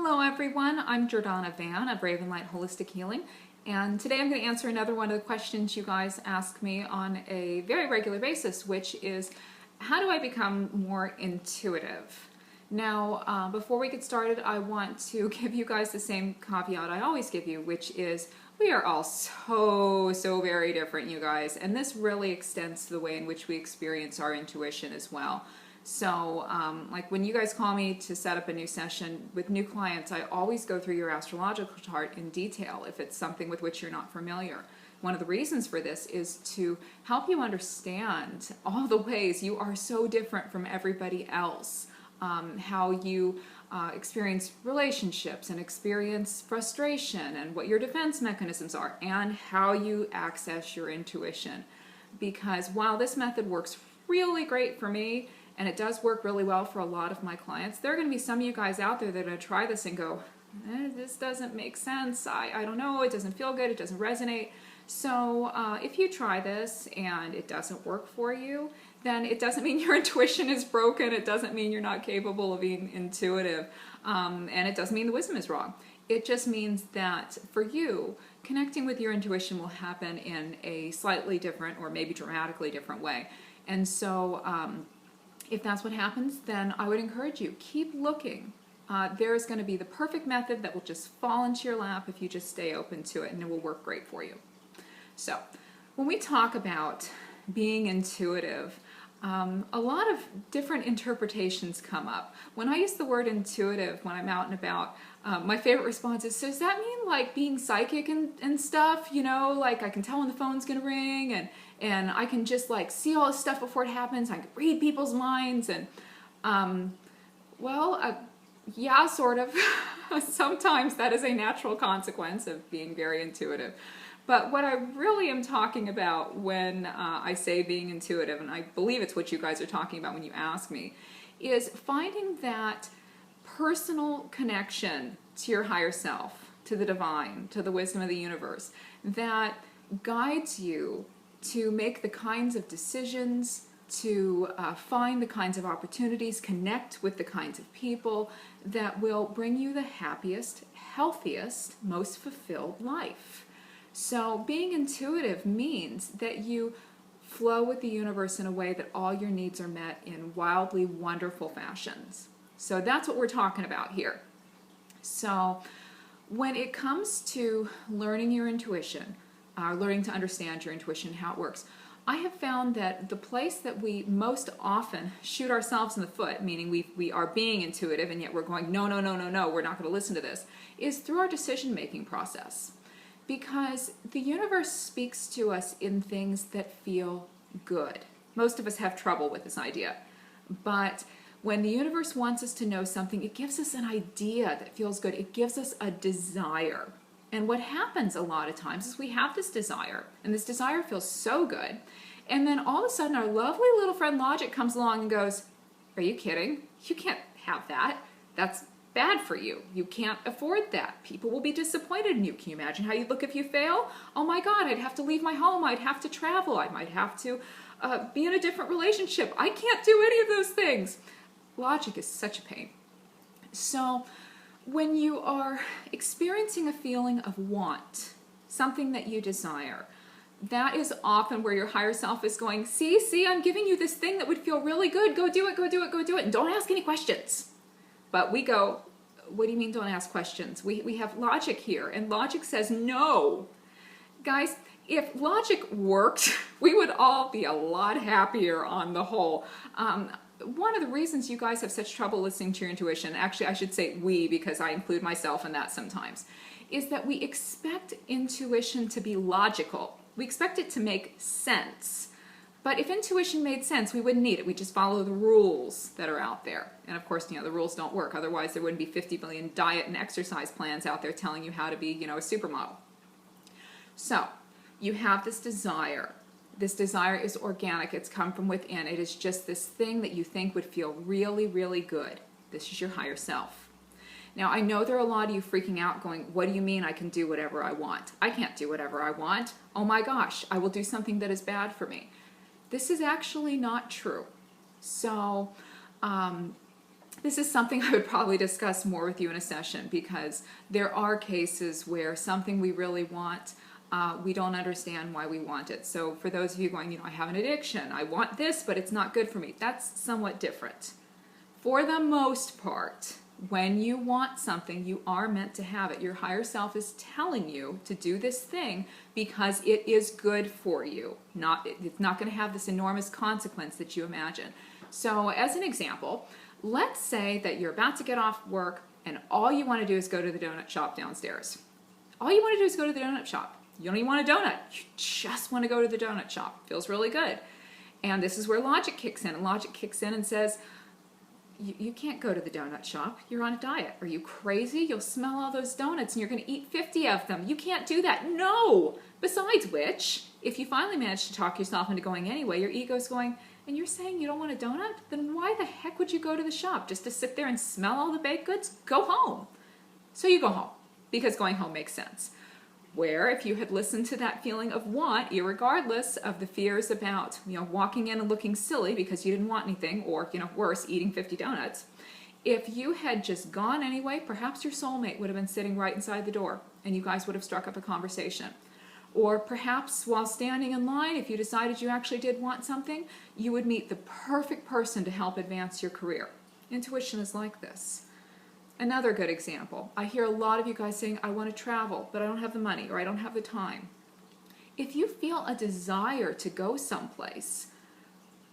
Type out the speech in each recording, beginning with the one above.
Hello everyone, I'm Jordana Van of Raven Light Holistic Healing, and today I'm going to answer another one of the questions you guys ask me on a very regular basis, which is how do I become more intuitive? Now, before we get started, I want to give you guys the same caveat I always give you, which is we are all so very different, you guys, and this really extends to the way in which we experience our intuition as well. So like when you guys call me to set up a new session with new clients, I always go through your astrological chart in detail if it's something with which you're not familiar. One of the reasons for this is to help you understand all the ways you are so different from everybody else, how you experience relationships and experience frustration and what your defense mechanisms are and how you access your intuition. Because while this method works really great for me, and it does work really well for a lot of my clients, there are going to be some of you guys out there that are going to try this and go, this doesn't make sense, I don't know, it doesn't feel good, it doesn't resonate. So if you try this and it doesn't work for you, then it doesn't mean your intuition is broken, it doesn't mean you're not capable of being intuitive, and it doesn't mean the wisdom is wrong. It just means that for you, connecting with your intuition will happen in a slightly different or maybe dramatically different way. And so if that's what happens, then I would encourage you, keep looking. There is going to be the perfect method that will just fall into your lap if you just stay open to it, and it will work great for you. So when we talk about being intuitive, a lot of different interpretations come up. When I use the word intuitive when I'm out and about, my favorite response is, so does that mean like being psychic and stuff, you know, like I can tell when the phone's gonna ring and I can just like see all this stuff before it happens, I can read people's minds, and yeah, sort of. Sometimes that is a natural consequence of being very intuitive. But what I really am talking about when I say being intuitive, and I believe it's what you guys are talking about when you ask me, is finding that personal connection to your higher self, to the divine, to the wisdom of the universe, that guides you to make the kinds of decisions, to find the kinds of opportunities, connect with the kinds of people that will bring you the happiest, healthiest, most fulfilled life. So being intuitive means that you flow with the universe in a way that all your needs are met in wildly wonderful fashions. So that's what we're talking about here. So when it comes to learning your intuition, learning to understand your intuition, how it works, I have found that the place that we most often shoot ourselves in the foot, meaning we are being intuitive and yet we're going, no, we're not going to listen to this, is through our decision-making process. Because the universe speaks to us in things that feel good. Most of us have trouble with this idea. But when the universe wants us to know something, it gives us an idea that feels good. It gives us a desire. And what happens a lot of times is we have this desire, and this desire feels so good, and then all of a sudden our lovely little friend logic comes along and goes, are you kidding? You can't have that. That's bad for you. You can't afford that. People will be disappointed in you. Can you imagine how you'd look if you fail? Oh my God, I'd have to leave my home. I'd have to travel. I might have to be in a different relationship. I can't do any of those things. Logic is such a pain. So when you are experiencing a feeling of want, something that you desire, that is often where your higher self is going, see, I'm giving you this thing that would feel really good. Go do it, go do it, go do it. And don't ask any questions. But we go, what do you mean don't ask questions? We have logic here, and logic says no. Guys, if logic worked, we would all be a lot happier on the whole. One of the reasons you guys have such trouble listening to your intuition, actually I should say we, because I include myself in that sometimes, is that we expect intuition to be logical. We expect it to make sense. But if intuition made sense, we wouldn't need it. We'd just follow the rules that are out there. And of course, the rules don't work. Otherwise, there wouldn't be 50 million diet and exercise plans out there telling you how to be, a supermodel. So, you have this desire. This desire is organic. It's come from within. It is just this thing that you think would feel really, really good. This is your higher self. Now, I know there are a lot of you freaking out going, what do you mean I can do whatever I want? I can't do whatever I want. Oh my gosh, I will do something that is bad for me. This is actually not true. So This is something I would probably discuss more with you in a session, because there are cases where something we really want, we don't understand why we want it. So for those of you going, I have an addiction, I want this, but it's not good for me, that's somewhat different. For the most part, when you want something, you are meant to have it. Your higher self is telling you to do this thing because it is good for you. It's not going to have this enormous consequence that you imagine. So as an example, let's say that you're about to get off work and all you want to do is go to the donut shop downstairs. All you want to do is go to the donut shop. You don't even want a donut. You just want to go to the donut shop. Feels really good. And this is where logic kicks in. And logic kicks in and says, you can't go to the donut shop. You're on a diet. Are you crazy? You'll smell all those donuts and you're going to eat 50 of them. You can't do that. No! Besides which, if you finally manage to talk yourself into going anyway, your ego's going, and you're saying you don't want a donut? Then why the heck would you go to the shop? Just to sit there and smell all the baked goods? Go home. So you go home, because going home makes sense. Where if you had listened to that feeling of want, irregardless of the fears about walking in and looking silly because you didn't want anything, or worse, eating 50 donuts, if you had just gone anyway, perhaps your soulmate would have been sitting right inside the door and you guys would have struck up a conversation. Or perhaps while standing in line, if you decided you actually did want something, you would meet the perfect person to help advance your career. Intuition is like this. Another good example, I hear a lot of you guys saying, I want to travel, but I don't have the money, or I don't have the time. If you feel a desire to go someplace,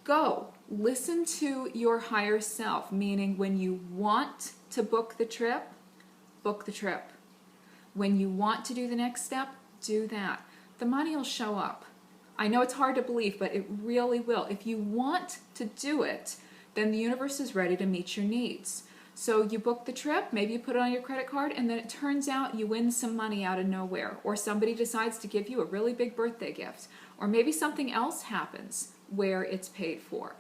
go. Listen to your higher self, meaning when you want to book the trip, book the trip. When you want to do the next step, do that. The money will show up. I know it's hard to believe, but it really will. If you want to do it, then the universe is ready to meet your needs. So you book the trip, maybe you put it on your credit card, and then it turns out you win some money out of nowhere, or somebody decides to give you a really big birthday gift, or maybe something else happens where it's paid for.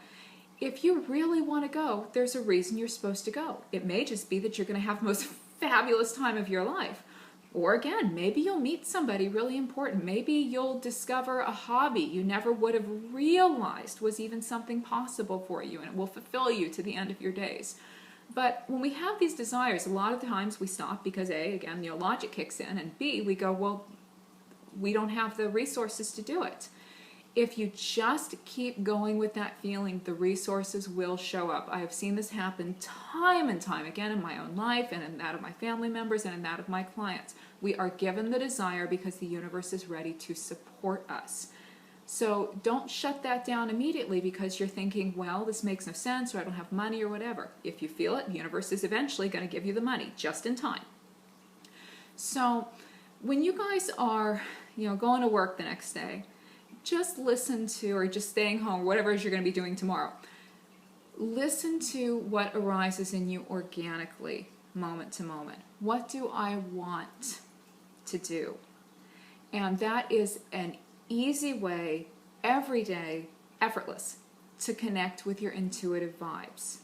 If you really want to go, there's a reason you're supposed to go. It may just be that you're going to have the most fabulous time of your life. Or again, maybe you'll meet somebody really important. Maybe you'll discover a hobby you never would have realized was even something possible for you, and it will fulfill you to the end of your days. But when we have these desires, a lot of the times we stop because A, again, logic kicks in, and B, we go, well, we don't have the resources to do it. If you just keep going with that feeling, the resources will show up. I have seen this happen time and time again in my own life, and in that of my family members, and in that of my clients. We are given the desire because the universe is ready to support us. So don't shut that down immediately because you're thinking, well, this makes no sense, or I don't have money, or whatever. If you feel it, the universe is eventually going to give you the money, just in time. So when you guys are, going to work the next day, just listen to, or just staying home, whatever it is you're going to be doing tomorrow, listen to what arises in you organically, moment to moment. What do I want to do? And that is an easy way, every day, effortless, to connect with your intuitive vibes.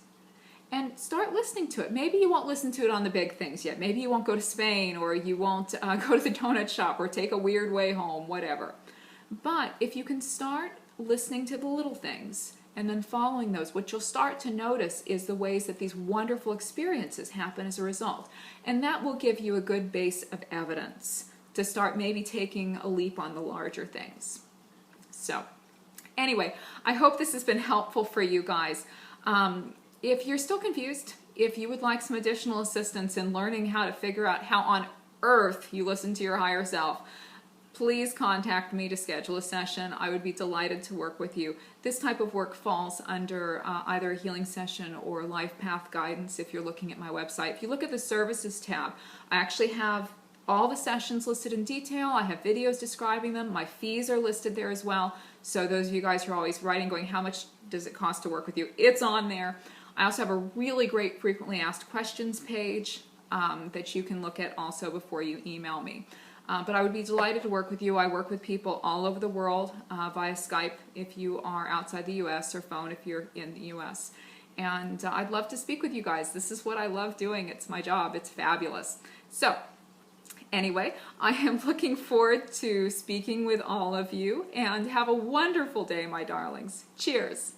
And start listening to it. Maybe you won't listen to it on the big things yet. Maybe you won't go to Spain, or you won't go to the donut shop, or take a weird way home, whatever. But if you can start listening to the little things and then following those, what you'll start to notice is the ways that these wonderful experiences happen as a result. And that will give you a good base of evidence to start maybe taking a leap on the larger things. So anyway, I hope this has been helpful for you guys. If you're still confused, if you would like some additional assistance in learning how to figure out how on earth you listen to your higher self, please contact me to schedule a session. I would be delighted to work with you. This type of work falls under either a healing session or life path guidance if you're looking at my website. If you look at the services tab, I actually have all the sessions listed in detail. I have videos describing them. My fees are listed there as well. So those of you guys who are always writing, going, how much does it cost to work with you? It's on there. I also have a really great frequently asked questions page that you can look at also before you email me. But I would be delighted to work with you. I work with people all over the world via Skype if you are outside the U.S., or phone if you're in the U.S. And I'd love to speak with you guys. This is what I love doing. It's my job. It's fabulous. So anyway, I am looking forward to speaking with all of you, and have a wonderful day, my darlings. Cheers.